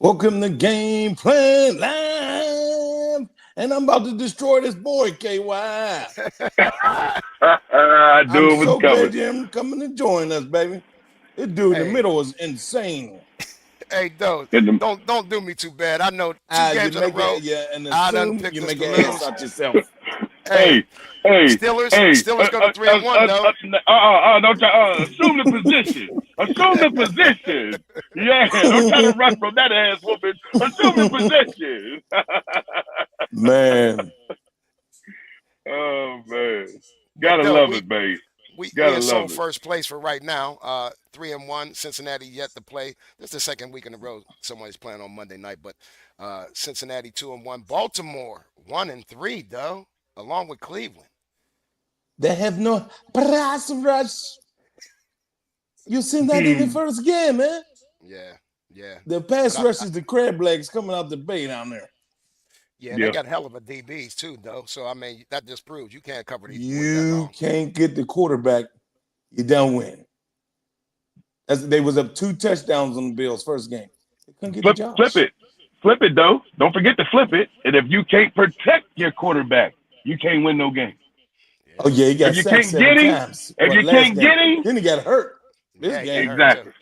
Welcome to Game Plan Live, and I'm about to destroy this boy, KY. I knew I'm it was so coming. glad you're coming to join us, baby. This dude in the middle is insane. Hey, Doe, don't do me too bad. I know two games in a row. And I done assume picked you us make to an ass lose. out yourself. Hey, Steelers go to 3-1 though. Don't try, assume the position. Assume the position. Yeah, don't try to run from that ass whooping. Assume the position. Man. Oh man, gotta Doe, love it, babe. We Gotta in sole love it. first place for right now. 3-1. Cincinnati yet to play. This is the second week in a row somebody's playing on Monday night. But Cincinnati 2-1. Baltimore 1-3, though, along with Cleveland. They have no pass rush. You seen that in the first game, man? Yeah. The pass rush is the crab legs coming out the bay down there. Yeah, they got hell of a DBs too, though. So I mean, that just proves you can't cover these. You can't get the quarterback, you don't win. They was up 2 touchdowns on the Bills first game. They couldn't get the job. Flip it, though. Don't forget to flip it. And if you can't protect your quarterback, you can't win no game. Oh yeah, he got sacked 7 times. If you can't get him, then he got hurt. This game, exactly.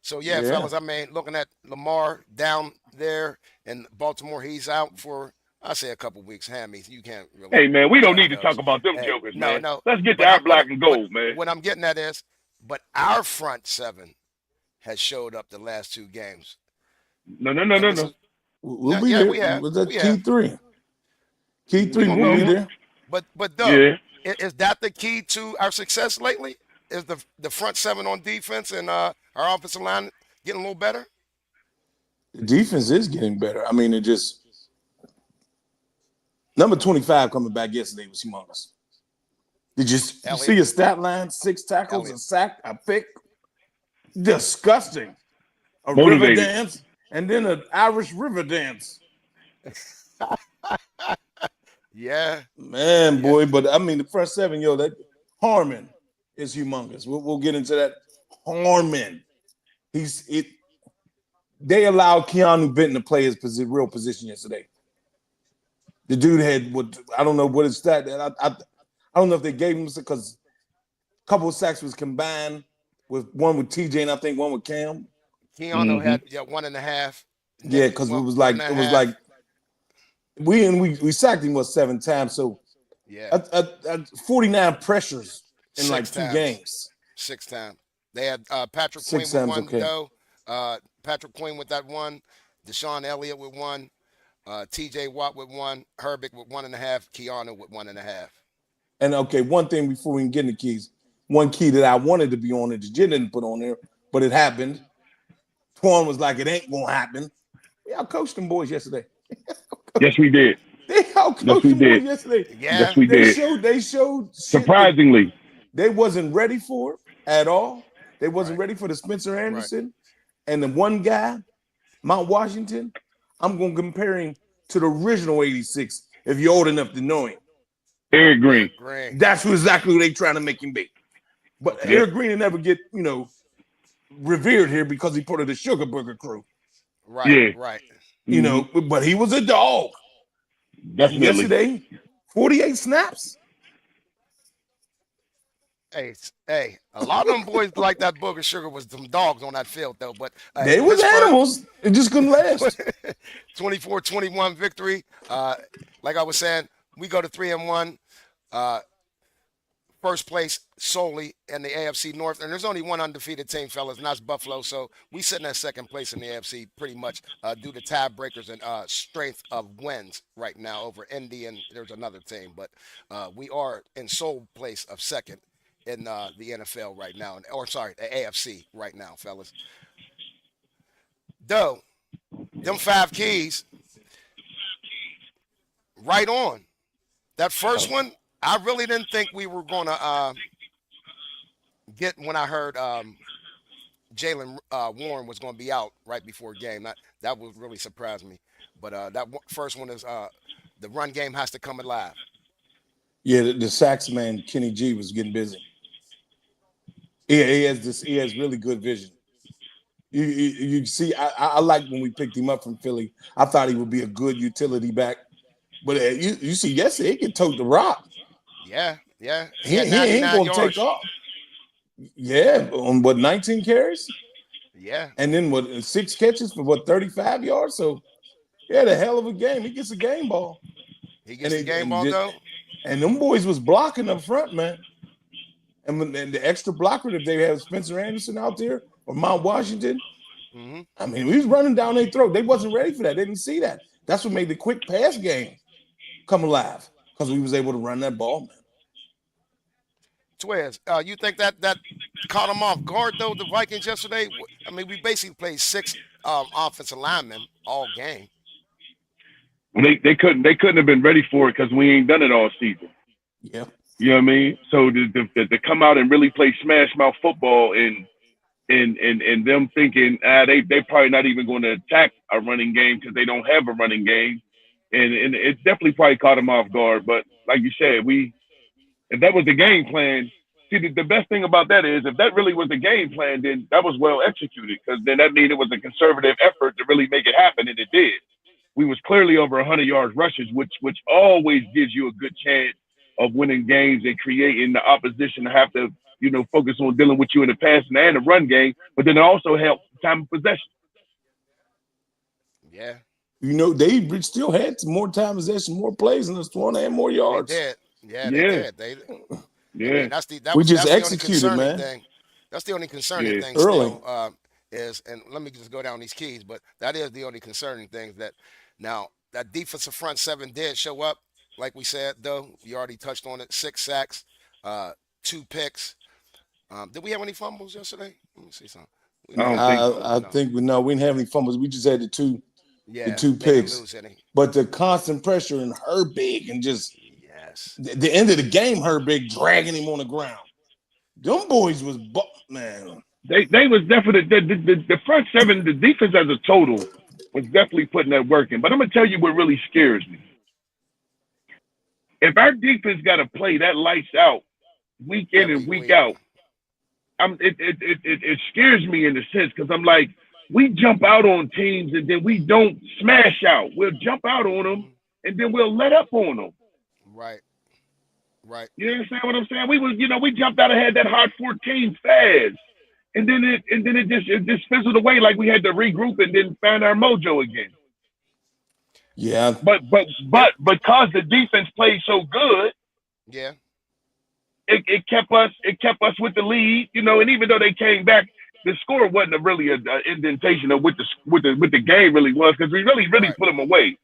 So fellas, I mean, looking at Lamar down there in Baltimore, he's out for I say a couple weeks. Hammies, you can't really. Hey man, we don't need to talk about them jokers, man. No. Let's get to our black and gold, man. What I'm getting at is, but our front seven has showed up the last 2 games. No. We'll be there. Was that key 3? Key 3 will be there. But though, is that the key to our success lately? Is the front seven on defense and our offensive line getting a little better? The defense is getting better. I mean, it just number 25 coming back yesterday was humongous. Did you see his stat line? 6 tackles, a sack, a pick. Disgusting. A river dance, and then an Irish river dance. Yeah. Man, boy, but I mean, the front seven, that Harmon is humongous. We'll get into that. Harmon. They allowed Keanu Benton to play his real position yesterday. The dude had I don't know what his stat. I don't know if they gave him because a couple of sacks was combined with one with TJ and I think one with Cam. Keanu had 1.5. Yeah, because it was like we sacked him 7 times. So 49 pressures in like 2 games. 6 times. They had Patrick Queen with 1, Patrick Queen with that 1, Deshaun Elliott with 1, TJ Watt with 1, Herbig with 1.5, Keanu with 1.5. And one thing before we can get in the keys, one key that I wanted to be on it, the Jit didn't put on there, but it happened. Twan was like, it ain't gonna happen. Yeah, I coached them boys yesterday. Yes, we did. They outcoached them boys yesterday. Yeah. Yes, we did. They showed surprisingly. They wasn't ready for it at all. They wasn't ready for the Spencer Anderson. And the one guy, Mount Washington, I'm going to compare him to the original 86 if you're old enough to know him. Eric Green. That's exactly who they trying to make him be. But Eric Green will never get, revered here because he part of the Sugar Burger crew. Right. But he was a dog. Definitely. Yesterday, 48 snaps. Hey, a lot of them boys like that Booger Sugar was some dogs on that field, though. But they was animals. It just couldn't last. 24-21 victory. Like I was saying, we go to 3-1. First place solely in the AFC North. And there's only one undefeated team, fellas, and that's Buffalo. So we sitting at second place in the AFC pretty much due to tiebreakers and strength of wins right now over Indy and there's another team. But we are in sole place of second in the NFL right now, the AFC right now, fellas. Though, them 5 keys, right on. That first one, I really didn't think we were going to get when I heard Jalen Warren was going to be out right before game. That would really surprise me. But that first one is the run game has to come alive. Yeah, the sax man, Kenny G, was getting busy. Yeah, he has really good vision. You see, I like when we picked him up from Philly. I thought he would be a good utility back. But you see, yesterday he can tote the rock. Yeah. He had ain't 99 going to take yards. off. Yeah, on 19 carries? Yeah. And then 6 catches for 35 yards? So, he had a hell of a game. He gets a game ball. He gets the game ball, though. And them boys was blocking up front, man. And the extra blocker, if they have Spencer Anderson out there or Mount Washington, I mean, we was running down their throat. They wasn't ready for that. They didn't see that. That's what made the quick pass game come alive because we was able to run that ball, man. Twiz, you think that caught them off guard, though, the Vikings yesterday? I mean, we basically played 6 offensive linemen all game. They couldn't have been ready for it because we ain't done it all season. Yeah. You know what I mean? So to come out and really play smash mouth football and them thinking they probably not even going to attack a running game because they don't have a running game, and it definitely probably caught them off guard. But like you said, if that was the game plan, see the best thing about that is if that really was the game plan, then that was well executed because then that means it was a conservative effort to really make it happen, and it did. We was clearly over 100 yards rushes, which always gives you a good chance of winning games and creating the opposition to have to, focus on dealing with you in the passing and the run game, but then it also helped time of possession. Yeah. They still had more time possession, more plays, and us want to have more yards. They did. Yeah, they did. Yeah. I mean, that's just the executed, only man. thing. That's the only concerning thing early. still is, and let me just go down these keys, but that is the only concerning thing that now that defensive front 7 did show up, like we said, though. You already touched on it. 6 sacks, 2 picks. Did we have any fumbles yesterday? Let me see something. I think we didn't have any fumbles. We just had the two picks. But the constant pressure and Herbig and just the end of the game, Herbig dragging him on the ground. Them boys was man. They was definitely the front 7, the defense as a total was definitely putting that work in. But I'm gonna tell you what really scares me. If our defense got to play that lights out week in and week out, it scares me in a sense because I'm like, we jump out on teams and then we don't smash out. We'll jump out on them and then we'll let up on them. Right. You understand what I'm saying? We jumped out ahead that hard 14 fast, and then it just fizzled away like we had to regroup and then find our mojo again. Yeah. But because the defense played so good, it kept us with the lead, and even though they came back, the score wasn't really an indentation of what the game really was because we really put them away,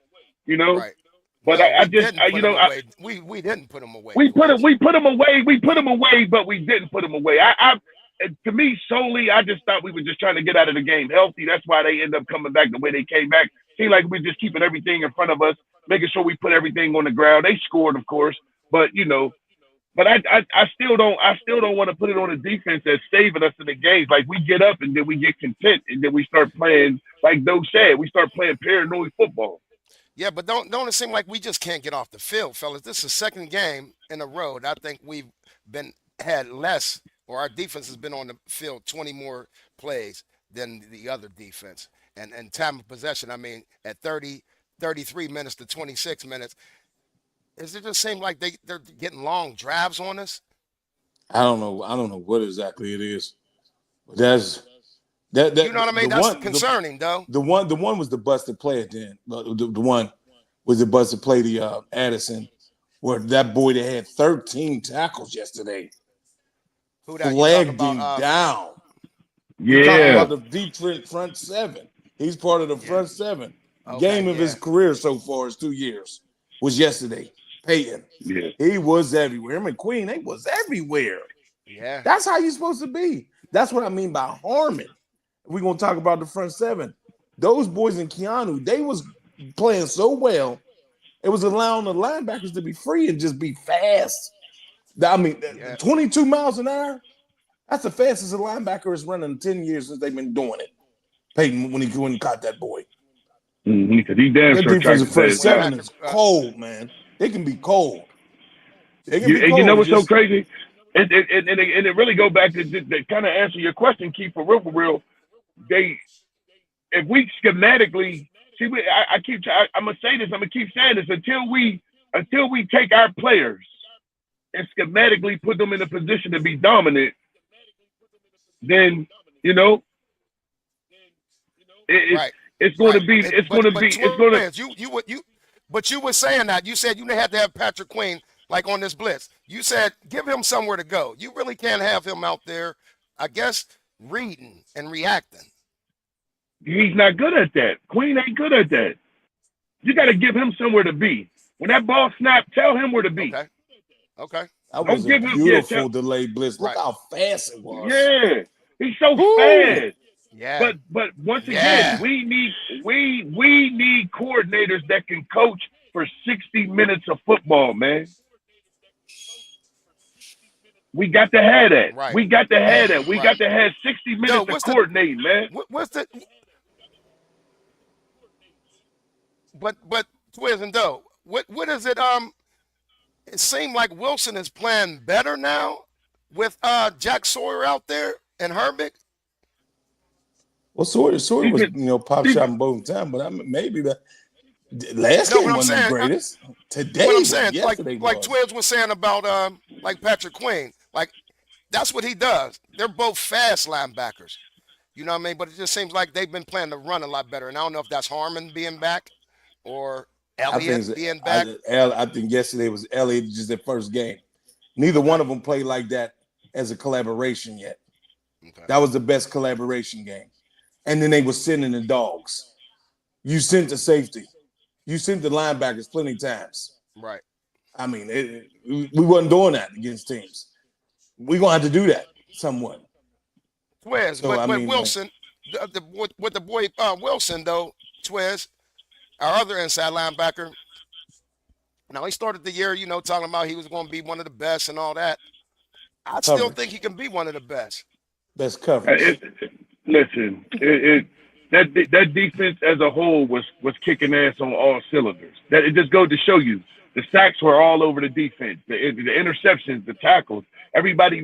Right. But we didn't put them away. We put them away, but we didn't put them away. To me, solely, I just thought we were just trying to get out of the game healthy. That's why they end up coming back the way they came back. Seemed like we're just keeping everything in front of us, making sure we put everything on the ground. They scored, of course, but I still don't want to put it on the defense that's saving us in the games. Like we get up and then we get content and then we start playing, like Doe said, we start playing paranoid football. Yeah, but don't it seem like we just can't get off the field, fellas? This is the second game in a row. And I think we've had less, or our defense has been on the field 20 more plays than the other defense. And time of possession, I mean, at 33 minutes to 26 minutes, does it just seem like they're getting long drives on us? I don't know what exactly it is. But that's that. You know what I mean? That's concerning, though. The one was the busted play at the end. The one was the busted play to Addison, where that boy that had 13 tackles yesterday. Who that? Flagged him down. Yeah. Talking about the deep front 7. He's part of the front 7. Game of his career so far is 2 years. Was yesterday. Peyton. Yeah. He was everywhere. Him and Queen, they was everywhere. Yeah. That's how you're supposed to be. That's what I mean by harming. We're going to talk about the front 7. Those boys in Keanu, they was playing so well. It was allowing the linebackers to be free and just be fast. I mean, 22 miles an hour, that's the fastest a linebacker has run in 10 years since they've been doing it. Peyton, when he caught that boy. Because he damn sure tried to front 7 is cold, man. They can be cold. You know what's so crazy? And it really go back to kind of answer your question, Keith, for real. they if we schematically see, I'm gonna say this. I'm gonna keep saying this until we take our players and schematically put them in a position to be dominant. Then you know Right. it's going Right. to be it's going to be it's going to. Twins, but you were saying that you said you had to have Patrick Queen like on this blitz. You said give him somewhere to go. You really can't have him out there, I guess, reading and reacting. He's not good at that. Queen ain't good at that. You got to give him somewhere to be. When that ball snap, tell him where to be. Okay. Okay. That was a beautiful delayed blitz. Look how fast it was. Yeah, he's so fast. Yeah. But once again, we need coordinators that can coach for 60 minutes of football, man. We got to have that. Right. We got to have that. We got to have 60 minutes of coordinating, man. What's the but Twiz and Doe, what is it? It seemed like Wilson is playing better now with Jack Sawyer out there and Herbig. Well, Sawyer was pop shot in both times, but I mean, maybe the last game wasn't the greatest. Today, what I'm saying, like was. Twiz was saying about like Patrick Queen, like that's what he does. They're both fast linebackers, you know what I mean? But it just seems like they've been playing to run a lot better, and I don't know if that's Harmon being back or Elliott being back. I think yesterday was Elliott, just their first game. Neither one of them played like that as a collaboration yet. Okay. That was the best collaboration game. And then they were sending the dogs. You sent the safety. You sent the linebackers plenty of times. Right. I mean, we wasn't doing that against teams. We're going to have to do that somewhat. Twiz, but Wilson, with the boy Wilson, though, Twiz, our other inside linebacker, now he started the year, talking about he was going to be one of the best and all that. I still think he can be one of the best. Best coverage. Listen, that defense as a whole was kicking ass on all cylinders. That it just goes to show you the sacks were all over the defense, the interceptions, the tackles. Everybody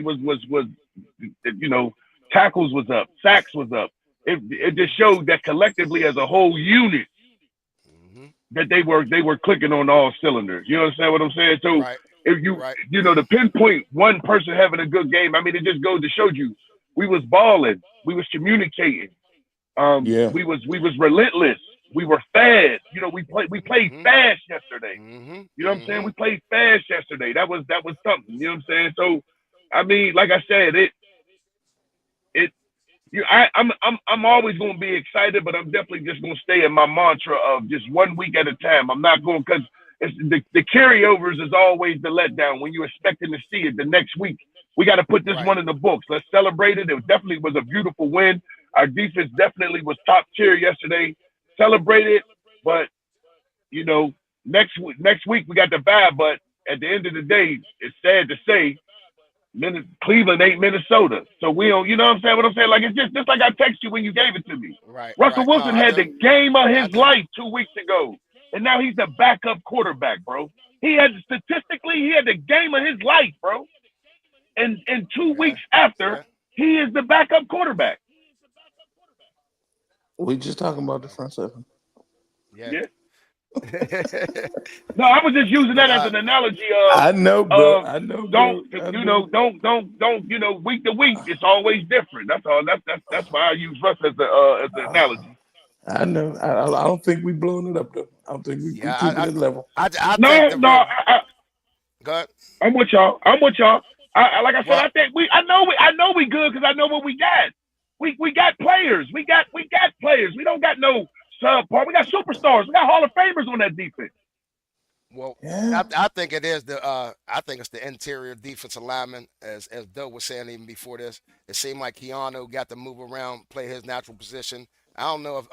was tackles was up, sacks was up. It just showed that collectively as a whole unit that they were clicking on all cylinders. You understand what I'm saying? So if you to pinpoint one person having a good game, I mean, it just goes to show you. We was balling. We was communicating. We was relentless. We were fast. We played fast yesterday. You know what I'm saying? We played fast yesterday. That was something. You know what I'm saying? So, I mean, like I said, I'm always going to be excited, but I'm definitely just going to stay in my mantra of just 1 week at a time. I'm not going because the carryovers is always the letdown when you're expecting to see it the next week. We got to put this one in the books. Let's celebrate it. It definitely was a beautiful win. Our defense definitely was top tier yesterday. Celebrate it, but next week we got the bye. But at the end of the day, it's sad to say, Cleveland ain't Minnesota, so we don't. You know what I'm saying? What I'm saying? Like it's just like I texted you when you gave it to me. Right. Russell Wilson had the game of his life 2 weeks ago, and now he's the backup quarterback, bro. He had the game of his life, bro. And 2 weeks after, he is the backup quarterback. We just talking about the front seven. Yeah. No, I was just using that as an analogy of. I know, bro. I know. Don't week to week. It's always different. That's all. That's why I use Russ as an analogy. I know. I don't think we blowing it up though. I don't think we keep it at level. Go ahead. I'm with y'all. Like I said, I know we good because I know what we got. We got players. We got players. We don't got no subpar. We got superstars. We got Hall of Famers on that defense. Well, I think it is it's the interior defensive lineman, as Doe was saying even before this. It seemed like Keanu got to move around, play his natural position. I don't know if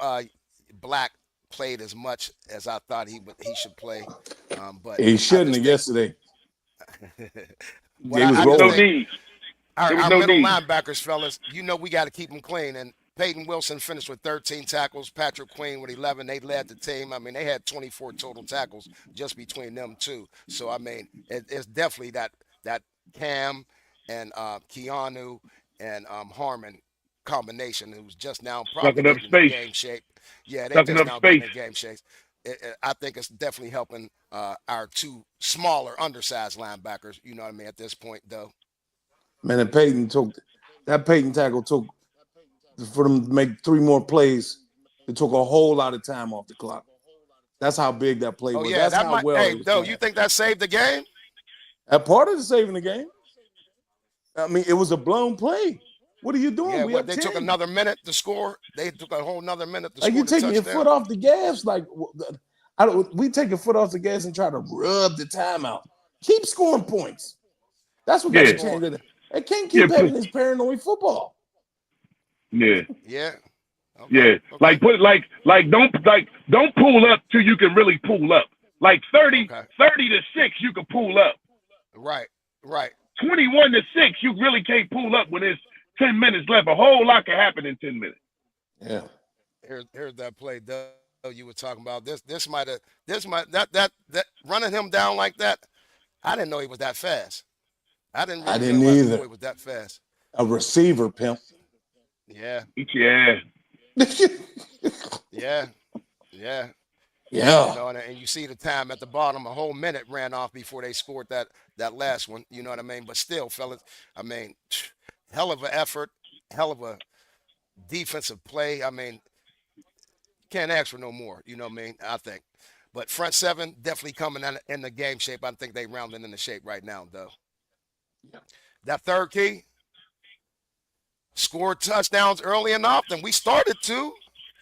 Black played as much as I thought he should play, but he shouldn't have yesterday. There was no need. Our middle linebackers, fellas, we got to keep them clean. And Peyton Wilson finished with 13 tackles. Patrick Queen with 11. They led the team. I mean, they had 24 total tackles just between them two. So, I mean, it's definitely that Cam and Keanu and Harmon combination who's just now probably Sucking up getting in space. game shape. Yeah, they Sucking just up now space. getting in game shape. I think it's definitely helping our two smaller, undersized linebackers. You know what I mean? At this point, though. Man, and that Peyton tackle took for them to make 3 more plays. It took a whole lot of time off the clock. That's how big that play Oh was. yeah, That's that how might. well Hey, they was though, playing. you think that saved the game? That part of the saving the game. I mean, it was a blown play. What are you doing? Yeah, We what have they 10. took another minute to score. They took a whole another minute to Like score you the taking your touchdown. foot off the gas. Like we take your foot off the gas and try to rub the time out. Keep scoring points. That's what got to change it. They can't keep having this paranoid football. Yeah. Yeah. Okay. Yeah. Okay. Don't pull up till you can really pull up. Like 30 to 6, you can pull up. Right. 21 to 6, you really can't pull up when there's 10 minutes left. A whole lot can happen in 10 minutes. Yeah. Here's that play, Doe, you were talking about. This might running him down like that. I didn't know he was that fast. I didn't either. He was that fast. A receiver, pimp. Yeah. Yeah. Yeah. You know, and you see the time at the bottom, a whole minute ran off before they scored that last one. You know what I mean? But still, fellas, I mean, hell of an effort, hell of a defensive play. I mean, can't ask for no more. You know what I mean? I think. But front seven definitely coming in the game shape. I think they rounding in the shape right now, though. Yeah. That third key, scored touchdowns early and often. We started to.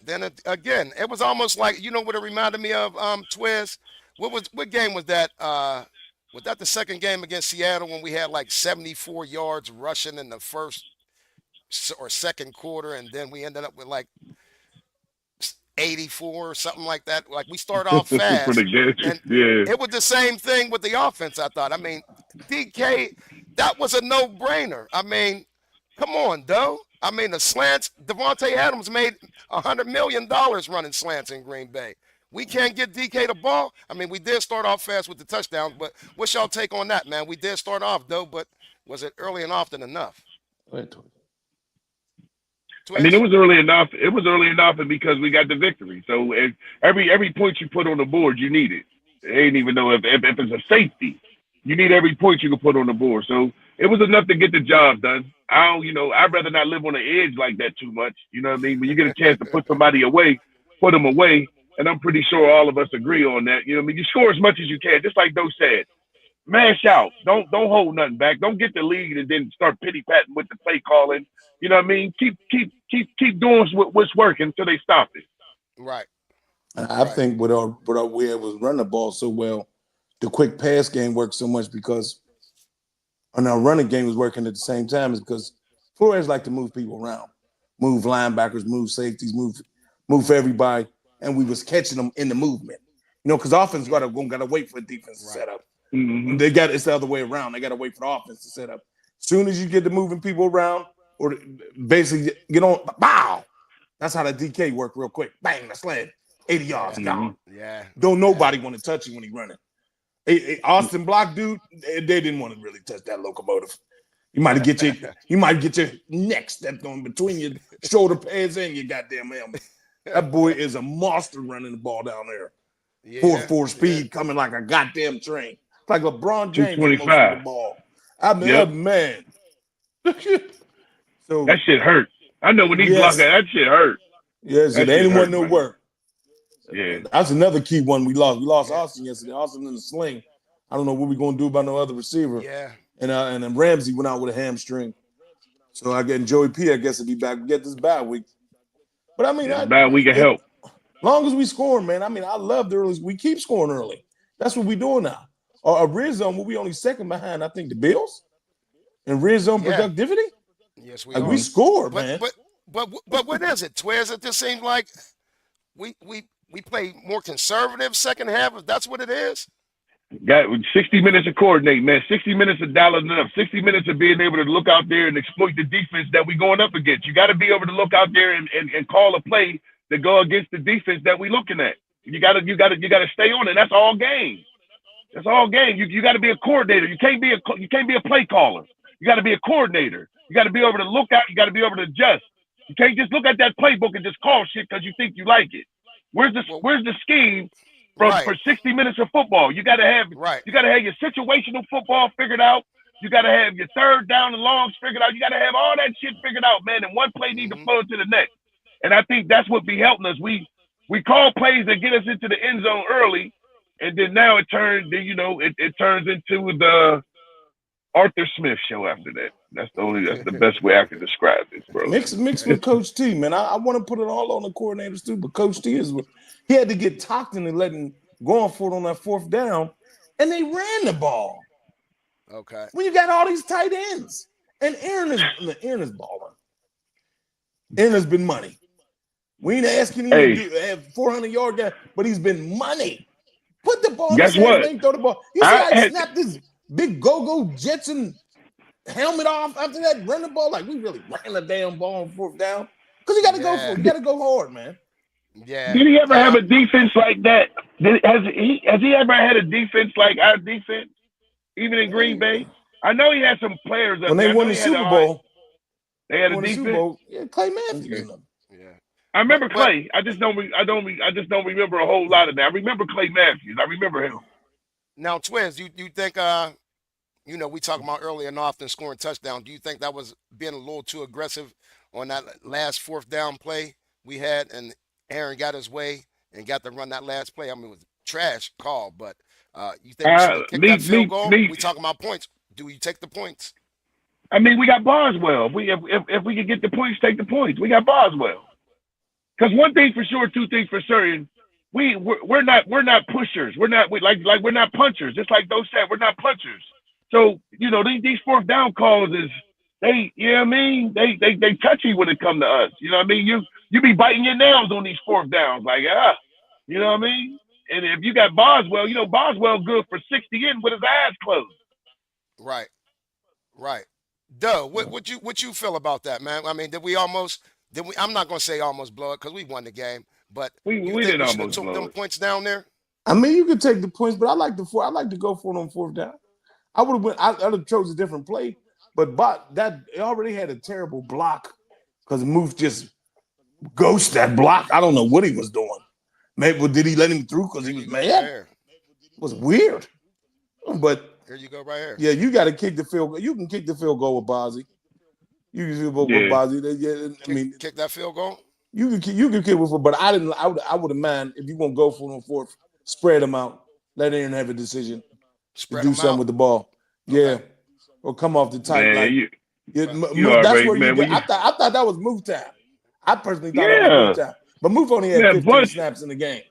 Then again, it was almost like, you know what it reminded me of, Twiz? What game was that? Was that the second game against Seattle when we had like 74 yards rushing in the first or second quarter, and then we ended up with like 84 or something like that? Like we started off fast. And it was the same thing with the offense, I thought. I mean, DK, that was a no-brainer. I mean, come on, Doe. I mean, the slants, Devontae Adams made $100 million running slants in Green Bay. We can't get DK the ball. I mean, we did start off fast with the touchdowns, but what's y'all take on that, man? We did start off, though, but was it early and often enough? I mean, it was early enough. It was early enough because we got the victory. So every point you put on the board, you need it. They ain't even know if it's a safety. You need every point you can put on the board. So it was enough to get the job done. I'd rather not live on the edge like that too much. You know what I mean? When you get a chance to put somebody away, put them away. And I'm pretty sure all of us agree on that. You know what I mean? You score as much as you can, just like Doe said. Mash out. Don't hold nothing back. Don't get the lead and then start pity-patting with the play calling. You know what I mean? Keep doing what's working until they stop it. Right. I think we was running the ball so well, the quick pass game worked so much because and our running game was working at the same time is because Flores like to move people around, move linebackers, move safeties, move everybody, and we was catching them in the movement. You know, because offense gotta wait for the defense to set up. Mm-hmm. It's the other way around. They gotta wait for the offense to set up. As soon as you get to moving people around, or basically get on, bow. That's how the DK work real quick. Bang, the slant, 80 yards, gone. Yeah. Don't nobody want to touch you when he running. Austin Block, dude, they didn't want to really touch that locomotive. You might get your neck stepped on between your shoulder pads and your goddamn helmet. That boy is a monster running the ball down there. 4.4 speed coming like a goddamn train. It's like LeBron James most of the ball. I mean, man. So that shit hurt. I know when he blocked that shit hurt. Yes, it ain't want no work. Yeah. That's another key one we lost. We lost Austin yesterday. Austin in the sling. I don't know what we're gonna do about no other receiver. Yeah. And then Ramsey went out with a hamstring. So I get Joey P, I guess, will be back. We get this bye week. But I mean, bad week of help. Long as we score, man. I mean, I love the early. We keep scoring early. That's what we're doing now. Our red zone will be only second behind, I think, the Bills. And red zone productivity. Yes, we score, man. But what is it, Twiz? It just seems like we play more conservative second half. If that's what it is. Got 60 minutes of coordinate, man. 60 minutes of dialing it up. 60 minutes of being able to look out there and exploit the defense that we're going up against. You got to be able to look out there and call a play to go against the defense that we're looking at. You got to stay on it. That's all game. That's all game. You got to be a coordinator. You can't be a play caller. You got to be a coordinator. You got to be able to look out. You got to be able to adjust. You can't just look at that playbook and just call shit because you think you like it. Where's the scheme for 60 minutes of football? You gotta have your situational football figured out. You gotta have your third down and longs figured out. You gotta have all that shit figured out, man. And one play need to flow to the next. And I think that's what be helping us. We call plays that get us into the end zone early, and then now it turns into the Arthur Smith show after that. That's the best way I can describe this, bro. Mixed with Coach T, man. I want to put it all on the coordinators too, but Coach T he had to get talked into letting going for it on that fourth down, and they ran the ball. Okay. When you got all these tight ends, and Aaron is balling. Aaron has been money. We ain't asking him to have 400-yard guy, but he's been money. Put the ball in his hands and throw the ball. You see how he snapped this big go-go Jetson helmet off after that, run the ball like we really ran the damn ball on fourth down? Because you got to go for it. You got to go hard, man. Yeah. Did he ever have a defense like that? Has he ever had a defense like our defense, even in Green Bay? I know he had some players. When they won the Super Bowl, they had a defense. Yeah, Clay Matthews. Yeah. I remember Clay. I just don't remember a whole lot of that. I remember Clay Matthews. I remember him. Now, Twiz, you think we talked about earlier and often scoring touchdown. Do you think that was being a little too aggressive on that last fourth down play we had, and Aaron got his way and got to run that last play? I mean, it was a trash call, but you think we should kick that field goal? We talking about points. Do you take the points? I mean, we got Boswell. If we could get the points, take the points. We got Boswell. Because one thing for sure, two things for certain, we're not pushers. We're not punchers. Just like those said, we're not punchers. So these fourth down calls they touchy when it come to us. You know what I mean? You be biting your nails on these fourth downs, like you know what I mean? And if you got Boswell, Boswell good for 60 in with his eyes closed. Right. Doe, what you feel about that, man? I mean, I'm not gonna say almost blow it because we won the game, but we didn't almost took them points down there. I mean, you could take the points, but I like to go for it on fourth down. I would have chose a different play, but that it already had a terrible block because Moose just ghosted that block. I don't know what he was doing. Maybe did he let him through because he was mad? It was weird. But here you go, right here. Yeah, you got to kick the field goal. You can kick the field goal with Bozzy. You can kick with Bozzy. Yeah, kick that field goal. You can kick with it, but I would have mind if you want to go for it on fourth, spread them out, let Aaron have a decision. Do something with the ball. Okay. Yeah. Or come off the tight. That's where you get. I thought that was move time. I personally thought that was move time. But Move only had 15 snaps in the game.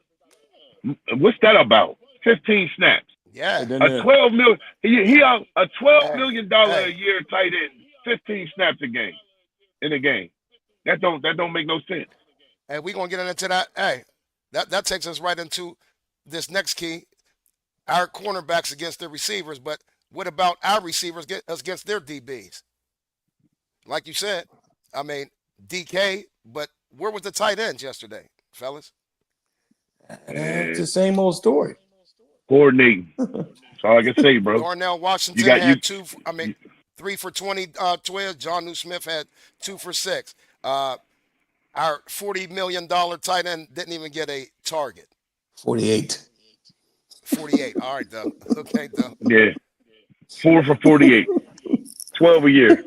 What's that about? 15 snaps. Yeah. A 12 million. He a $12 million a year tight end. 15 snaps in a game. That don't make no sense. Hey, we're gonna get into that. Hey, that takes us right into this next key. Our cornerbacks against their receivers, but what about our receivers against their DBs? Like you said, I mean, DK, but where was the tight ends yesterday, fellas? It's the same old story. Coordinating. That's all I can say, bro. Darnell Washington had 3 for 20 Twiz. John New Smith had 2 for 6. Our $40 million tight end didn't even get a target. 48. All right, though. Okay, though. Yeah. 4 for 48. 12 a year.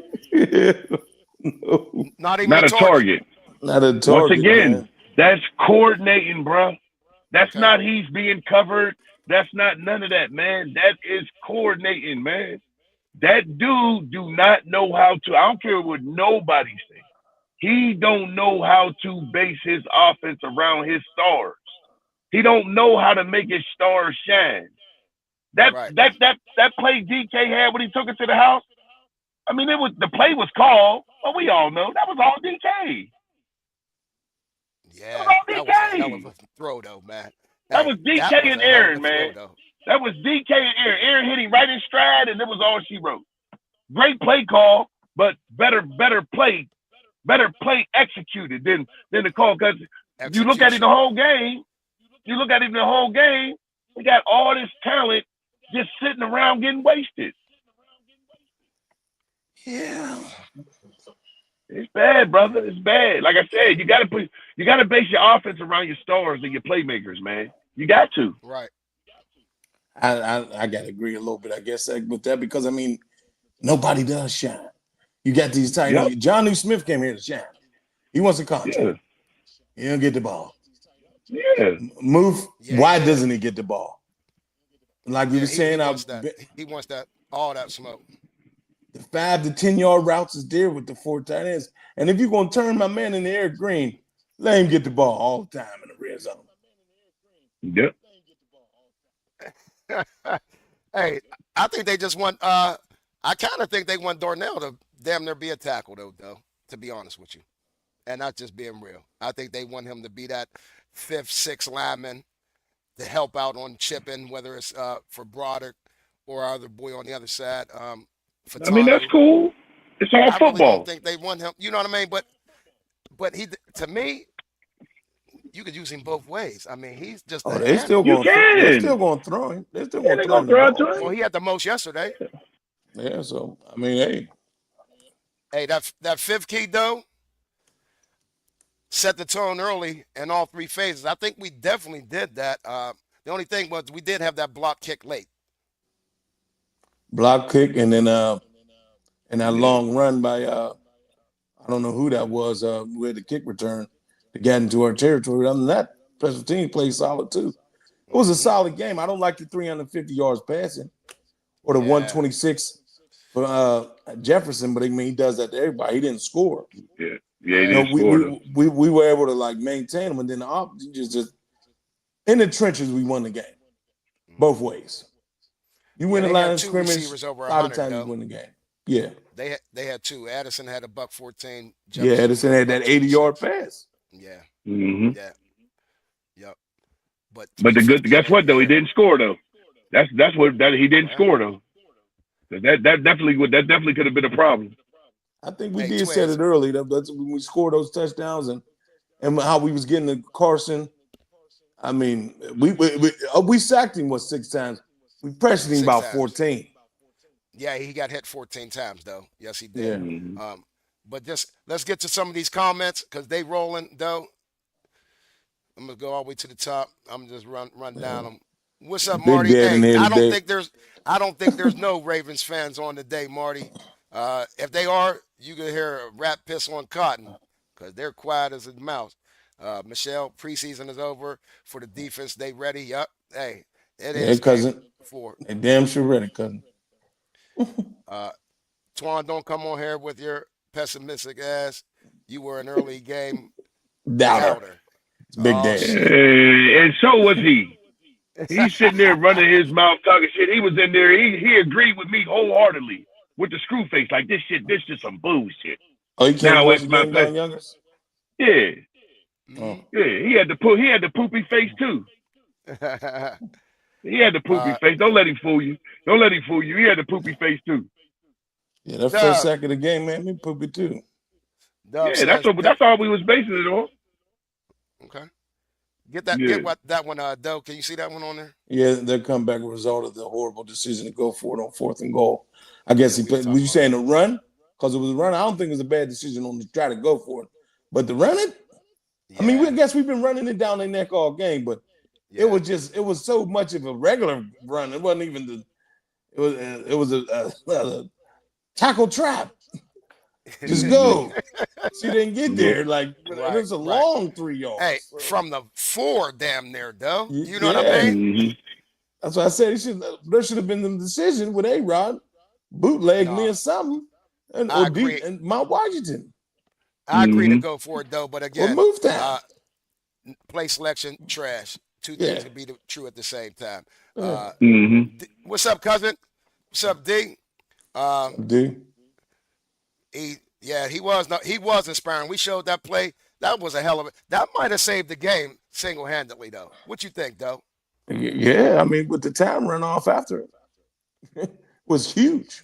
No. Not a target. Not a target. Once again, man. That's coordinating, bro. That's not he's being covered. That's not none of that, man. That is coordinating, man. That dude do not know how to. I don't care what nobody say. He don't know how to base his offense around his stars. He don't know how to make his stars shine. That play DK had when he took it to the house. I mean, the play was called, but we all know that was all DK. Yeah, that was a hell of a throw, though, man. That was DK and Aaron, man. That was DK and Aaron. Aaron hit him right in stride, and it was all she wrote. Great play call, but better play executed than the call. Because you look at it the whole game. We got all this talent just sitting around getting wasted. Yeah. It's bad, brother. It's bad. Like I said, you gotta base your offense around your stars and your playmakers, man. You got to. Right. I gotta agree a little bit, I guess, with that because I mean nobody does shine. You got these tight Yep. ends. John New Smith came here to shine. He wants a contract. Yeah. He don't get the ball. Yeah. Move. Yeah, Why yeah. doesn't he get the ball? Like we Yeah, were saying, he wants that all that smoke. the 5 to 10 yard routes is there with the 4 tight ends. And if you're gonna turn my man in the air green, let him get the ball all the time in the red zone. Yep. Hey, I think they just want. I kind of think they want Darnell to damn near be a tackle, though. To be honest with you, and not just being real. I think they want him to be that 5th, 6th lineman to help out on chipping, whether it's for Broderick or our other boy on the other side. I mean, that's cool. It's all I football. really don't think they want him. You know what I mean? But he, to me, you could use him both ways. I mean, he's just. They're still You going. They're can. still going to throw him. They're still Yeah, going they to throw gonna him the throw it to ball. him. Well, he had the most yesterday. Yeah. So I mean, Hey, that 5th key though set the tone early in all 3 phases. I think we definitely did that. The only thing was we did have that block kick late. block kick and then and that long run by I don't know who that was. We had the kick return to get into our territory. Other than that, special team played solid too. It was a solid game. I don't like the 350 yards passing or the 126 for Jefferson, but I mean he does that to everybody. He didn't score. Yeah, he didn't score. We were able to like maintain him, and then the just in the trenches we won the game both ways. You win the line of scrimmage. Over a lot of 100, times though. you win the game. Yeah. They had 2. Addison had a $114. Yeah, Addison had that 80-yard pass. Yeah. Mm-hmm. Yeah. Yep. But guess what though? He didn't score though. That's what he didn't score though. That definitely could have been a problem. I think we did set it early. That's when we scored those touchdowns and how we was getting to Carson. I mean, we sacked him 6 times. We pressured him about 14. Yeah, he got hit 14 times though. Yes, he did. Yeah. Mm-hmm. But just let's get to some of these comments because they rolling though. I'm gonna go all the way to the top. I'm just run down them. What's up, Marty? Hey, I don't think there's no Ravens fans on today, Marty. If they are, you can hear a rat piss on cotton because they're quiet as a mouse. Michelle, preseason is over for the defense. They ready? Yup. Hey, it is. Cousin. And damn sure ready, cousin. Twan, don't come on here with your pessimistic ass. You were an early game doubter. Big Daddy. And so was he. He's sitting there running his mouth talking shit. He was in there. He agreed with me wholeheartedly with the screw face. Like this just some bullshit. Oh, you can't watch the game down youngers? Yeah. Oh. Yeah. He had the poopy face too. He had the poopy face. Don't let him fool you. He had the poopy face too. Yeah, that first sack of the game, man, me poopy too. Yeah, that's all we was basing it on. Okay. Get that one, Doe. Can you see that one on there? Yeah, their comeback result of the horrible decision to go for it on 4th and goal. I guess he played. Were you saying the run? Because it was a run. I don't think it was a bad decision on to try to go for it. But the run it? Yeah. I mean, I guess we've been running it down their neck all game, but it was so much of a regular run. It wasn't even it was a tackle trap. Just go. She didn't get there. Like it was a long 3 yards. Hey, from the 4 damn near though. You know what I mean? Mm-hmm. That's why I said there should have been the decision with A-Rod, bootleg me or something, and Mount Washington. I agree to go for it though, but again, move that. Play selection trash. 2 things can be true at the same time. What's up, cousin? What's up, D? D. He was inspiring. We showed that play. That was a hell of it. That might have saved the game single-handedly, though. What you think, though? Yeah, I mean, with the time run off after it was huge.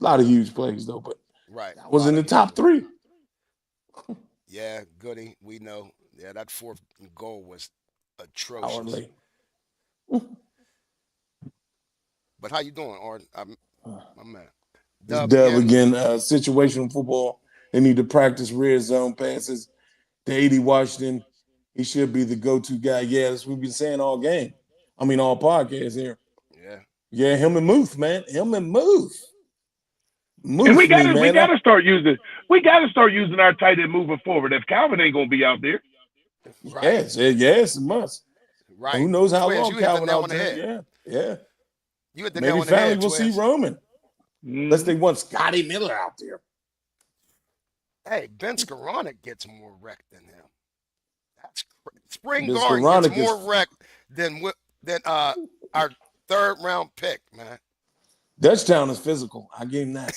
A lot of huge plays, though, but that was in the top 3. Yeah, goody. We know. Yeah, that 4th goal was atrocious. But how you doing, Art? I'm mad. Dub again. Situational football They need to practice red zone passes. The 80 Washington, he should be the go-to guy. Yeah, that's what we've been saying all game. I mean, all podcasts here. Yeah. Yeah, him and Muth, man. Him and Muth. And we gotta start using our tight end moving forward. If Calvin ain't gonna be out there. Right. Yes, it must. Right. Who knows how Twiz, long you hit Calvin the nail out on the there? head. Yeah. You hit the nail Maybe on the head, finally we'll see Twiz. Roman. Unless they want Scotty Miller out there. Hey, Ben Skoranek gets more wreck than him. That's Spring Ben Guard Skoranek gets more wreck than our third round pick, man. Dutchtown is physical. I give him that.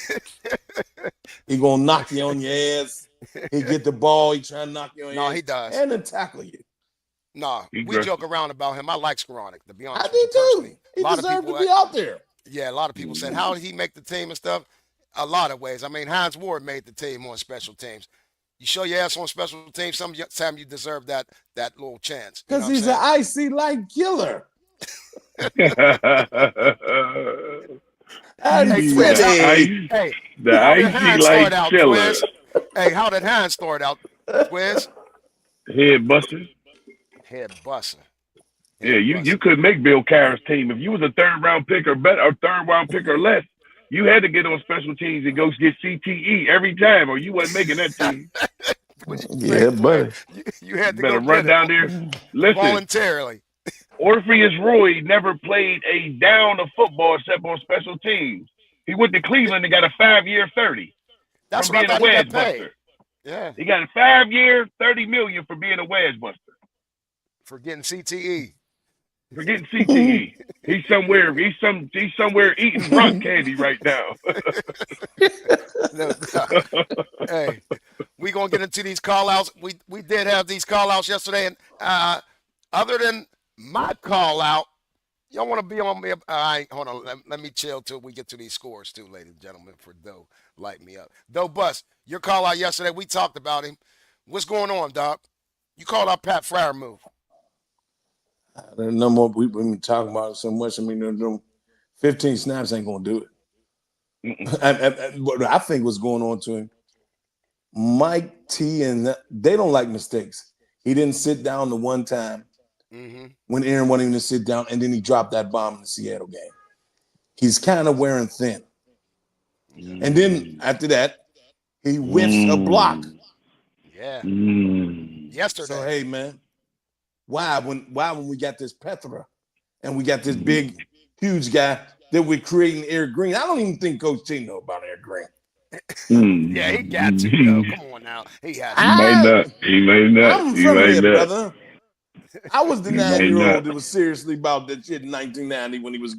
He gonna knock you on your ass. He get the ball. He try to knock you on your ass. No, he does. And then tackle you. No, we joke around about him. I like Skoranek, to be honest. I do too. He deserves to be out there. Yeah, a lot of people said, how did he make the team and stuff? A lot of ways. I mean, Hines Ward made the team on special teams. You show your ass on special teams, sometimes you deserve that little chance. Because he's an icy light killer. Hey, the icy light killer. Hey, how did Hines start out, Twiz? Head buster. Head buster. Yeah, you couldn't make Bill Carr's team. If you was a third round pick or better, or third round pick or less, you had to get on special teams and go get CTE every time, or you wasn't making that team. Yeah, buddy. You had to better run down there. Listen, voluntarily. Orpheus Roy never played a down of football except on special teams. He went to Cleveland and got a 5-year $30. That's for what being a wedge buster. Yeah, he got a 5-year $30 million for being a wedge buster. For getting CTE. For getting CTE. He's somewhere eating rock candy right now. No. Hey, we gonna get into these call outs. We did have these call outs yesterday, and other than my call out, y'all want to be on me? Hold on. Let me chill till we get to these scores too, ladies and gentlemen. For Doe, light me up. Doe Bus, your call out yesterday. We talked about him. What's going on, Doc? You called out Pat Freiermuth. No more. We've been talking about it so much. I mean, 15 snaps ain't gonna do it. What I think was going on to him, Mike T and they don't like mistakes. He didn't sit down the one time when Aaron wanted him to sit down, and then he dropped that bomb in the Seattle game. He's kind of wearing thin. And then after that, he whiffs a block. Yeah. Yesterday. So hey, man. Why when we got this plethora and we got this big, huge guy that we're creating Eric Green? I don't even think Coach T know about Eric Green. Yeah, he got to though. Come on now. He has He may not. I'm from here, brother. I was the 9-year-old that was seriously about that shit in 1990 when he was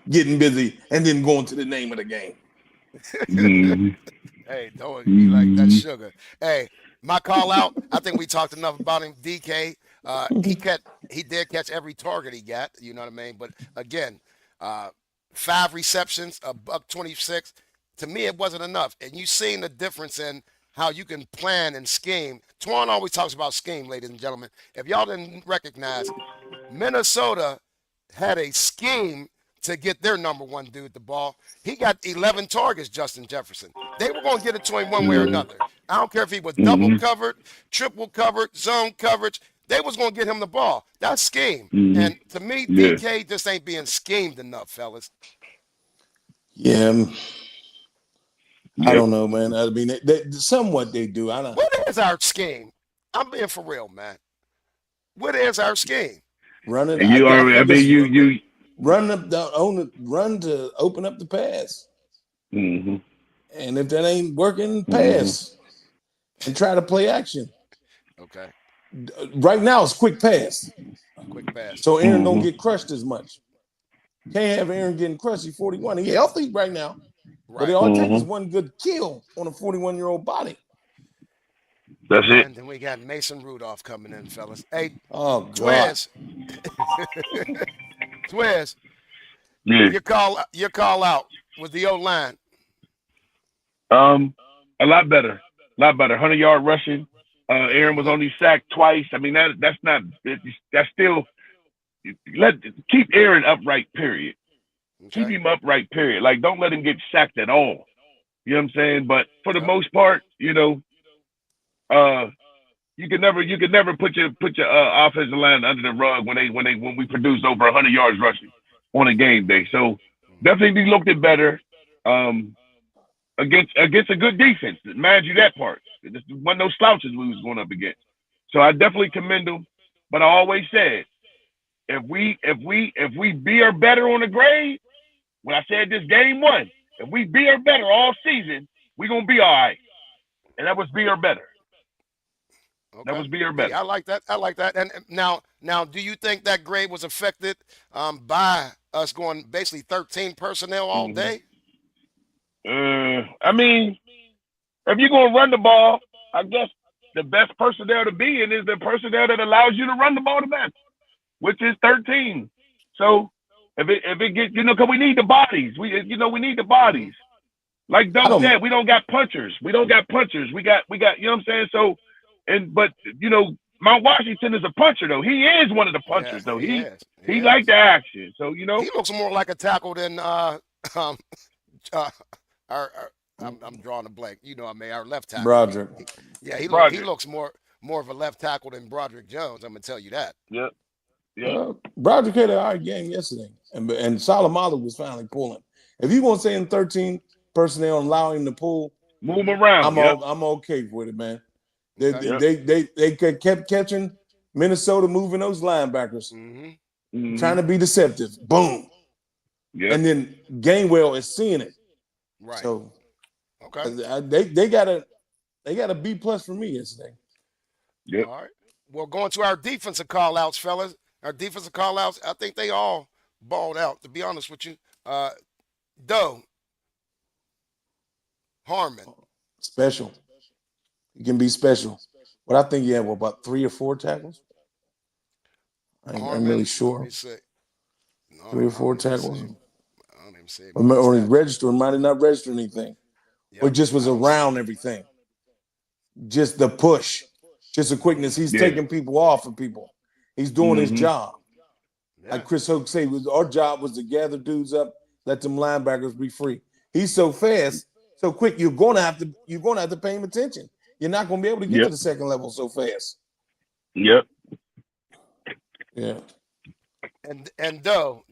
getting busy and then going to the name of the game. Hey, don't be like that sugar. Hey, my call out, I think we talked enough about him. DK. He did catch every target he got, you know what I mean? But again, 5 receptions, $126. To me, it wasn't enough. And you seen the difference in how you can plan and scheme. Twan always talks about scheme, ladies and gentlemen. If y'all didn't recognize, Minnesota had a scheme to get their number one dude the ball. He got 11 targets, Justin Jefferson. They were going to get it to him one way or another. I don't care if he was double covered, triple covered, zone coverage. They was going to get him the ball. That's scheme. And to me, DK just ain't being schemed enough, fellas. Yeah. I don't know, man. I mean, somewhat they do. I don't. What is our scheme? I'm being for real, man. What is our scheme? Running. You run to open up the pass. And if that ain't working, pass and try to play action. Okay. Right now it's quick pass. Quick pass. So Aaron don't get crushed as much. Can't have Aaron getting crushed. He's 41. He's healthy right now. Right. But it all takes is one good kill on a 41-year-old body. That's it. And then we got Mason Rudolph coming in, fellas. Hey, God. Twiz. Twiz. Yeah. Your call out with the O-line. A lot better. 100-yard rushing. Aaron was only sacked twice. I mean, that's still keep Aaron upright, period. Okay. Keep him upright, period. Like, don't let him get sacked at all. You know what I'm saying? But for the most part, you know, you could never put your offensive line under the rug when we produced over 100 yards rushing on a game day. So definitely looked it better against a good defense. Mind you that part. There wasn't no slouches we was going up against. So I definitely commend them. But I always said, if we be or better on the grade, when I said this game one, if we be or better all season, we're gonna be all right. And that was be or better. Okay. That was be or better. Yeah, I like that. And now, do you think that grade was affected by us going basically 13 personnel all day? I mean, if you're gonna run the ball, I guess the best personnel to be in is the personnel that allows you to run the ball the best, which is 13. So if it gets, because we need the bodies. We need the bodies. Like Doe said, we don't got punchers. We got, you know what I'm saying? So, but Mount Washington is a puncher though. He is one of the punchers though. He likes the action. So, he looks more like a tackle than I'm drawing a blank. Our left tackle. Broderick. He looks more of a left tackle than Broderick Jones. I'm gonna tell you that. Yep. Yeah. Broderick had an all right game yesterday, and Solomalo was finally pulling. If you want to say in 13 personnel and allow him to pull, move him around. I'm okay with it, man. They kept catching Minnesota moving those linebackers, trying to be deceptive. Boom. Yeah. And then Gainwell is seeing it. Right. So okay. They got a B+ for me yesterday. Yep. All right. Well, going to our defensive call-outs, fellas. Our defensive call-outs, I think they all balled out, to be honest with you. Doe. Harmon. Special. You can be special. But I think you have about 3 or 4 tackles. I'm really sure. Let me see. No, 3 or 4 tackles. I don't even see it. Or he registered, might have not registered anything. Yep. Or just was around everything. Just the push. Just the quickness. He's taking people off of people. He's doing his job. Yeah. Like Chris Hoke said, our job was to gather dudes up, let them linebackers be free. He's so fast, so quick, you're gonna have to pay him attention. You're not gonna be able to get to the second level so fast. Yep. Yeah. And Doe,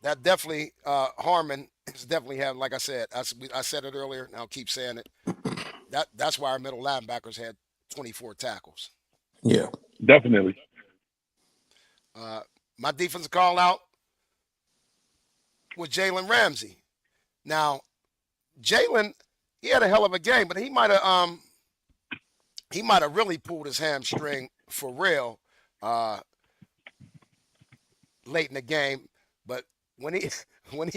that definitely Harmon is definitely having, like I said, I said it earlier, and I'll keep saying it. That's why our middle linebackers had 24 tackles. Yeah. Definitely. My defensive call out was Jalen Ramsey. Now, Jalen, he had a hell of a game, but he might have really pulled his hamstring for real late in the game. But when he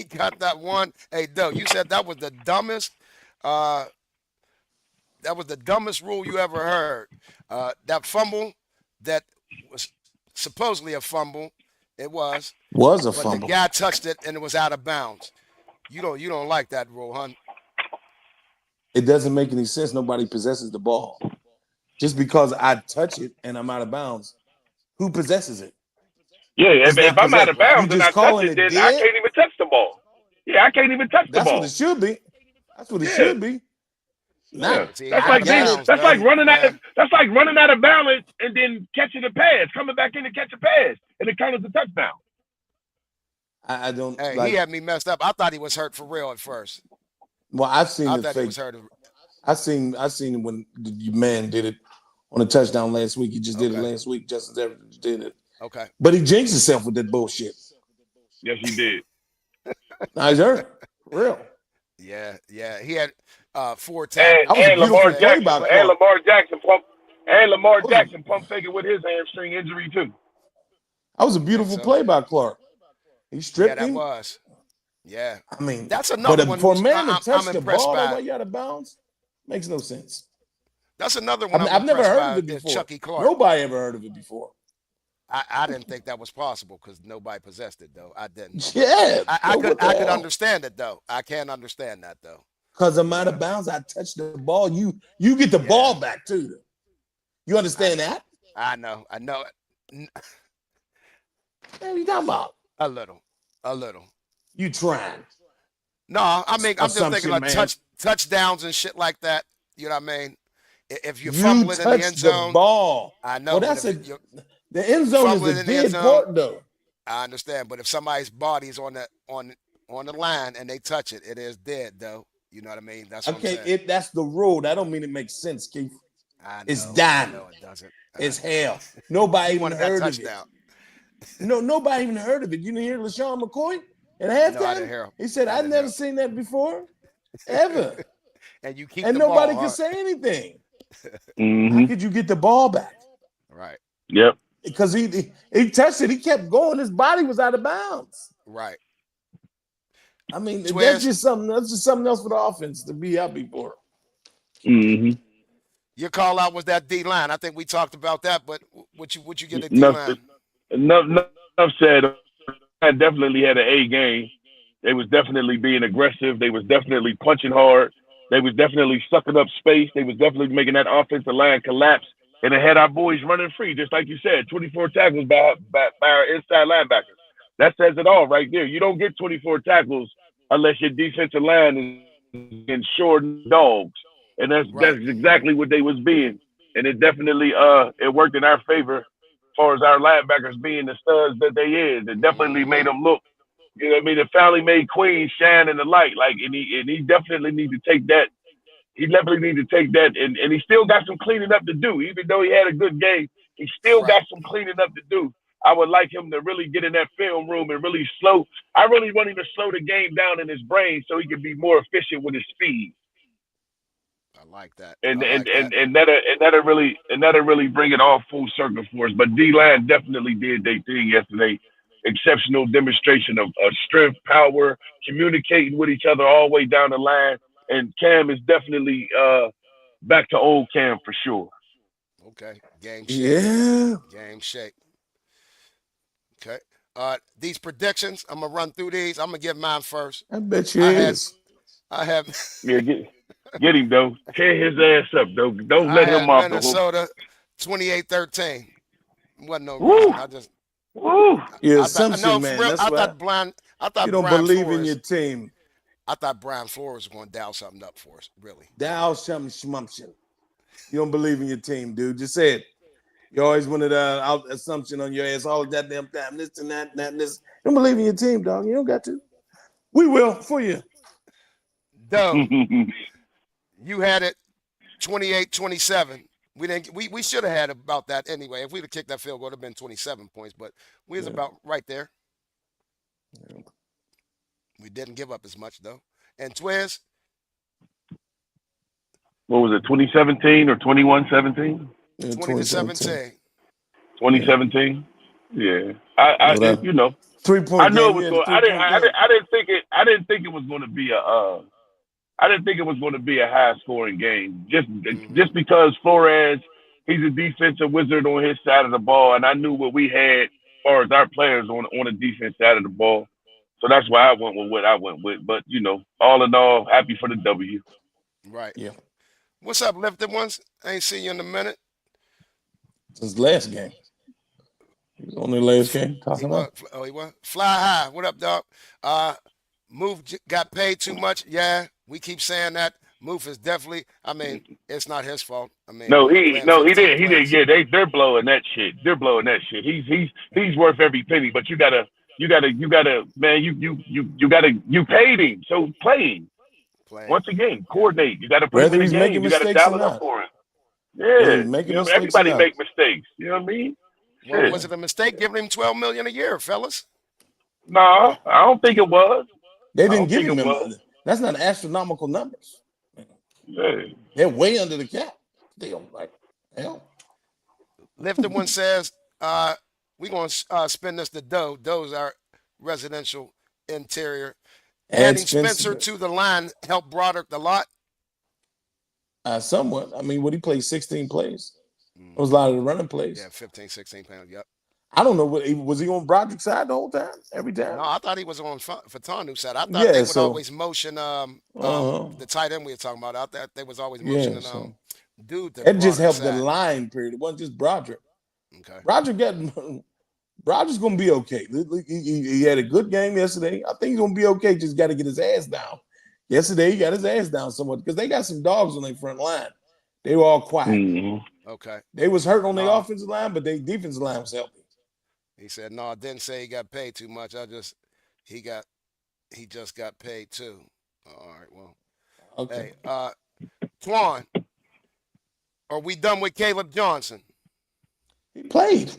got that one, hey Doe, you said that was the dumbest rule you ever heard. That fumble that was supposedly a fumble, it was a fumble. But the guy touched it and it was out of bounds. You don't like that rule, huh? It doesn't make any sense. Nobody possesses the ball. Just because I touch it and I'm out of bounds, who possesses it? Yeah, if I'm out of bounds and I touch it, then I can't even touch the ball. Yeah, I can't even touch the ball. That's what it should be. That's what it should be. Nah, that's like running out of balance and then catching a pass, coming back in to catch a pass, and it counts as a touchdown. I don't. Hey, he had me messed up. I thought he was hurt for real at first. Well, I've seen it fake. I seen it when the man did it on a touchdown last week. He just did it last week. Justin Jefferson did it. Okay. But he jinxed himself with that bullshit. Yes, he did. Now he's hurt. For real. Yeah. He had 4 tackles. And Lamar Jackson pump faking with his hamstring injury too. That was a beautiful play by Clark. He stripped him. Yeah, that was. Yeah. I mean, that's another one. For a man to touch the ball while you're out of bounds makes no sense. That's another one. I've never heard of it before. Chucky Clark. Nobody ever heard of it before. I didn't think that was possible because nobody possessed it, though. I didn't. Yeah. I could understand it, though. I can't understand that, though. Because I'm out of bounds, I touch the ball. You get the ball back, too. You understand that? I know. What are you talking about? A little. You trying. No, I mean, I'm just thinking like touchdowns and shit like that. You know what I mean? If you You fumble it in the end touch the zone, ball. I know. Well, But if the end zone fumble is it a in the end dead zone, part, though. I understand. But if somebody's body is on the line and they touch it, it is dead, though. You know what I mean? That's what I'm saying. That's the rule. That don't mean it makes sense, Keith. I It's know. I done. know it doesn't. It's I know. hell. Nobody You even wanted that heard of it. touchdown. No, nobody even heard of it. You didn't hear LaShawn McCoy at No, I didn't halftime? hear him. He said, I I've didn't hear never him. seen that before, ever. And you keep And the nobody ball, could huh? say anything. Mm-hmm. How could you get the ball back? Right. Yep. Because he touched it. He kept going. His body was out of bounds. Right. I mean, that's Twiz, just something else for the offense to be happy for. Mm-hmm. your call out was that D line. I think we talked about that, but what you get at D Enough, line? enough said. I definitely had an A game. They was definitely being aggressive. They was definitely punching hard. They was definitely sucking up space. They was definitely making that offensive line collapse. And it had our boys running free, just like you said, 24 tackles by our inside linebackers. That says it all right there. You don't get 24 tackles unless your defensive line is in short dogs. And that's exactly what they was being. And it definitely it worked in our favor as far as our linebackers being the studs that they is. It definitely made them look, you know what I mean? It finally made Queen shine in the light. Like, and he definitely need to take that. He definitely need to take that, and he still got some cleaning up to do. Even though he had a good game, he still got some cleaning up to do. I would like him to really get in that film room and really slow. I really want him to slow the game down in his brain so he can be more efficient with his speed. I like that. And that'll really bring it all full circle for us. But D-line definitely did their thing yesterday. Exceptional demonstration of strength, power, communicating with each other all the way down the line. And Cam is definitely back to old Cam for sure. Okay. Game shape. Yeah. Game shape. Okay. These predictions, I'm gonna run through these. I'm gonna give mine first. I bet you is. I have Yeah, get him though. Tear his ass up though. Don't let him off Minnesota 28-13. Wasn't no Woo. reason. I just You're assumption, man. That's I why thought you don't Brian believe Flores, in your team. I thought Brian Flores was going to dial something up for us, really. Dial something schmumption. You don't believe in your team, dude. Just say it. You always wanted an assumption on your ass all that damn time. This and that and that and this. You don't believe in your team, dog. You don't got to. We will for you. Doe, you had it 28-27. We should have had about that anyway. If we'd have kicked that field goal, it would have been 27 points, but we was about right there. Yeah. We didn't give up as much though. And Twiz? What was it, 2017 or 21-17? 2017. 2017? Yeah. I you know. 3 point. I knew it was going. I didn't think it was going to be I didn't think it was going to be a high scoring game. Just because Flores, he's a defensive wizard on his side of the ball, and I knew what we had as far as our players on the defense side of the ball. So that's why I went with what I went with. But you know, all in all, happy for the W. Right. Yeah. What's up, lifted ones? I ain't seen you in a minute. Since last game. He was on the last game talking about. He was. Fly high. What up, dog? Move got paid too much. Yeah, we keep saying that. Move is definitely. I mean, it's not his fault. I mean, he didn't. Yeah, they're blowing that shit. They're blowing that shit. He's worth every penny. But you gotta, man. You paid him, so play him. Once again, coordinate. You got to put him in the game. You got to dial it up for him. Yeah, everybody make mistakes. You know what I mean? Well, was it a mistake giving him $12 million a year, fellas? No, I don't think it was. They didn't give him. That's not astronomical numbers. Yeah. They're way under the cap. They don't like hell. Lifted one says, we're going to spin this to Doe. Doe's our residential interior. Adding Spencer to the line helped Broderick a lot. Somewhat. I mean, he played 16 plays. It was a lot of the running plays. Yeah, 15, 16 plays. Yep. I don't know. Was he on Broderick's side the whole time? Every time? No, I thought he was on Fatanu's side. I thought they would always motion the tight end we were talking about. I thought they was always motioning dude. It just helped the line, period. It wasn't just Broderick. Okay. Broderick's going to be okay. He had a good game yesterday. I think he's going to be okay. Just got to get his ass down. Yesterday, he got his ass down somewhat because they got some dogs on their front line. They were all quiet. Mm-hmm. Okay. They was hurt on the offensive line, but their defensive line was healthy. He said, "No, I didn't say he got paid too much. He just got paid too." All right. Well, Okay. hey, Twan, are we done with Caleb Johnson? He played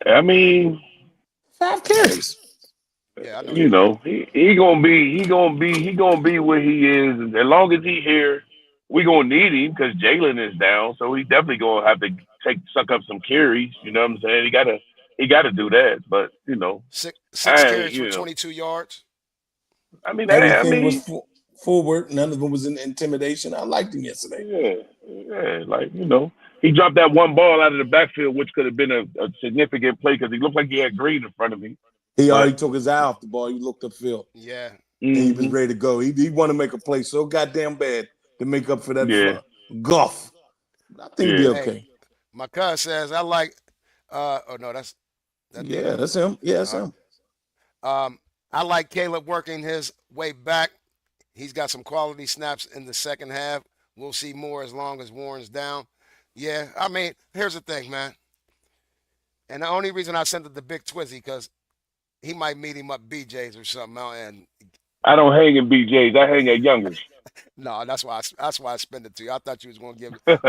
I mean, 5 carries. Yeah, I know. you know, he gonna be where he is. As long as he here, we gonna need him because Jalen is down. So he definitely gonna have to suck up some carries. You know what I'm saying? He gotta do that. But Six carries for 22 yards. I mean, Everything was forward. None of them was in intimidation. I liked him yesterday. Yeah, like he dropped that one ball out of the backfield, which could have been a significant play because he looked like he had Green in front of him. He already took his eye off the ball. He looked upfield. Yeah. And he was ready to go. He wanted to make a play so goddamn bad to make up for that guff. I think he'll be okay. Hey, my cousin says, I like that's him. Yeah, that's him. I like Caleb working his way back. He's got some quality snaps in the second half. We'll see more as long as Warren's down. Yeah, I mean, here's the thing, man. And the only reason I sent it to Big Twizzy because he might meet him up BJ's or something out. And I don't hang in BJ's. I hang at Youngers. No, that's why I spend it to you. I thought you was gonna give a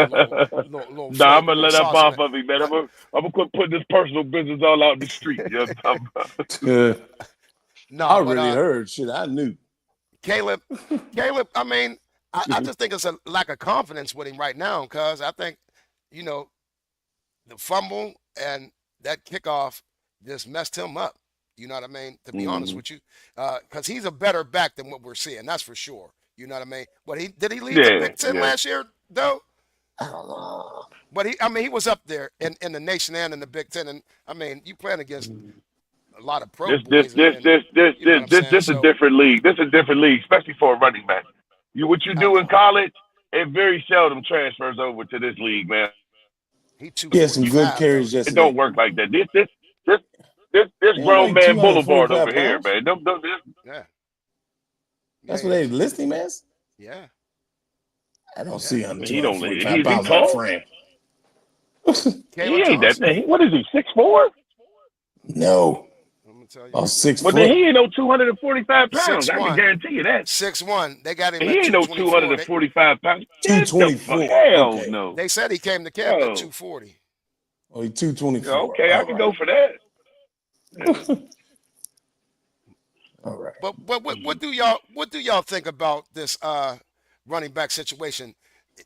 little nah, I'm gonna let up off of it, man. I'm gonna quit putting this personal business all out in the street. You know what I'm talking about? No, I really heard shit. I knew. Caleb, I mean, I just think it's a lack of confidence with him right now, because I think, the fumble and that kickoff just messed him up. You know what I mean? To be honest with you, because he's a better back than what we're seeing. That's for sure. You know what I mean? But did he lead the Big Ten last year, though? I don't know. But he was up there in the nation and in the Big Ten. And I mean, you playing against a lot of pro boys. This is a different league. This is a different league, especially for a running back. What you do in college, it very seldom transfers over to this league, man. He had some good carries yesterday. It don't work like that. This grown man boulevard over here, man. Yeah. That's what they listing as? Yeah. I don't see under he don't. 245 pounds on frame. He ain't that thing. What is he, 6'4"? No. I'm gonna tell you. Oh, 6 foot. Well, then he ain't no 245 pounds. 6'1". I can guarantee you that. 6'1". They got him. He ain't no 245 pounds. 224. Hell no. They said he came to camp at 240. Oh, he's 224. Okay, I can go for that. All right. But what do y'all think about this running back situation?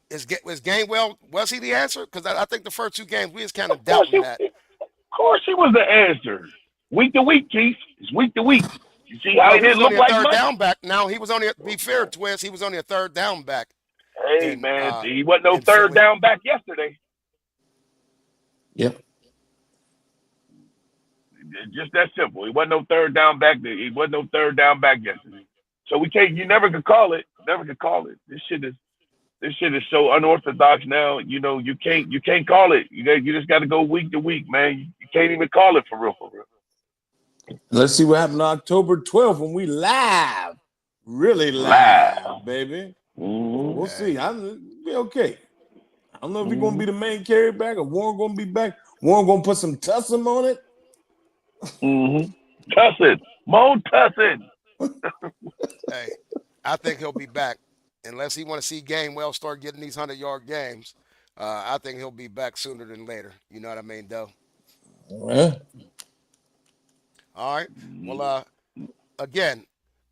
Is Gainwell, was he the answer? Because I think the first 2 games we was kind of doubting that. Of course he was the answer. Week to week, Keith. It's week to week. You see how he didn't look like third much? down back. Now he was only, be fair, Twiz, he was only a third down back. Hey, man, he wasn't no third down back yesterday. Yep. Just that simple. He wasn't no third down back. He wasn't no third down back yesterday. So we can't. You never could call it. Never could call it. This shit is so unorthodox now. You can't call it. You just got to go week to week, man. You can't even call it for real. Let's see what happened on October 12th when we live, really live, baby. Mm-hmm. We'll see. I'll be okay. I don't know if he's gonna be the main carry back or Warren gonna be back. Warren gonna put some tussum on it. Tussin, Mo Tussin. Hey, I think he'll be back unless he want to see Gainwell start getting these 100-yard games. I think he'll be back sooner than later. You know what I mean, though. Yeah. All right. Well, again,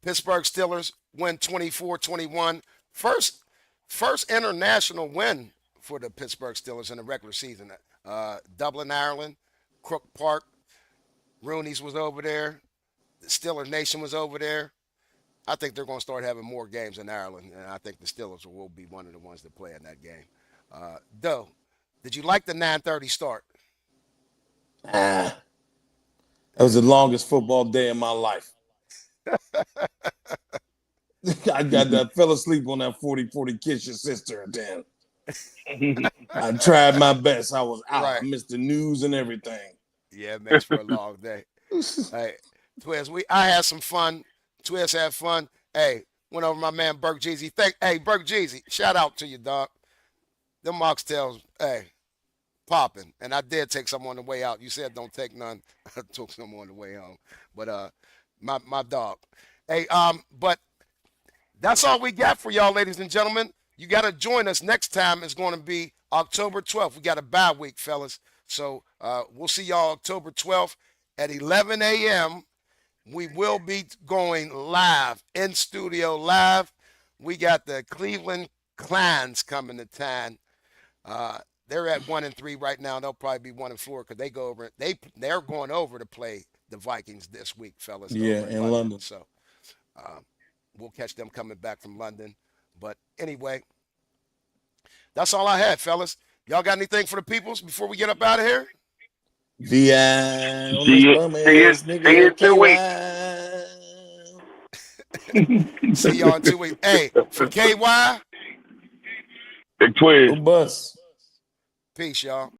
Pittsburgh Steelers win 24-21. First international win for the Pittsburgh Steelers in the regular season. Dublin, Ireland, Crook Park. Rooney's was over there. The Steeler Nation was over there. I think they're going to start having more games in Ireland, and I think the Steelers will be one of the ones that play in that game. Doe, did you like the 9:30 start? That was the longest football day of my life. I fell asleep on that 40-40 kiss your sister then. I tried my best. I was out. Right. I missed the news and everything. Yeah, it makes for a long day. Hey, Twiz, I had some fun. Twiz had fun. Hey, went over my man Burke Jeezy. Burke Jeezy, shout out to you, dog. them oxtails, hey, popping. And I did take some on the way out. You said don't take none. I took some on the way home. But my dog. Hey, but that's all we got for y'all, ladies and gentlemen. You got to join us next time. It's going to be October 12th. We got a bye week, fellas. So we'll see y'all October 12th at 11 a.m. We will be going live, in studio live. We got the Cleveland Clans coming to town. They're at 1-3 right now. They'll probably be 1-4 because they go over. They're going over to play the Vikings this week, fellas. Yeah, in London. So we'll catch them coming back from London. But anyway, that's all I had, fellas. Y'all got anything for the peoples before we get up out of here? VI on See this you- bum see you- ass see you nigga. in 2 weeks. KY. See y'all in 2 weeks. Hey, for KY, Big Twizzy. Doe Bus. peace, y'all.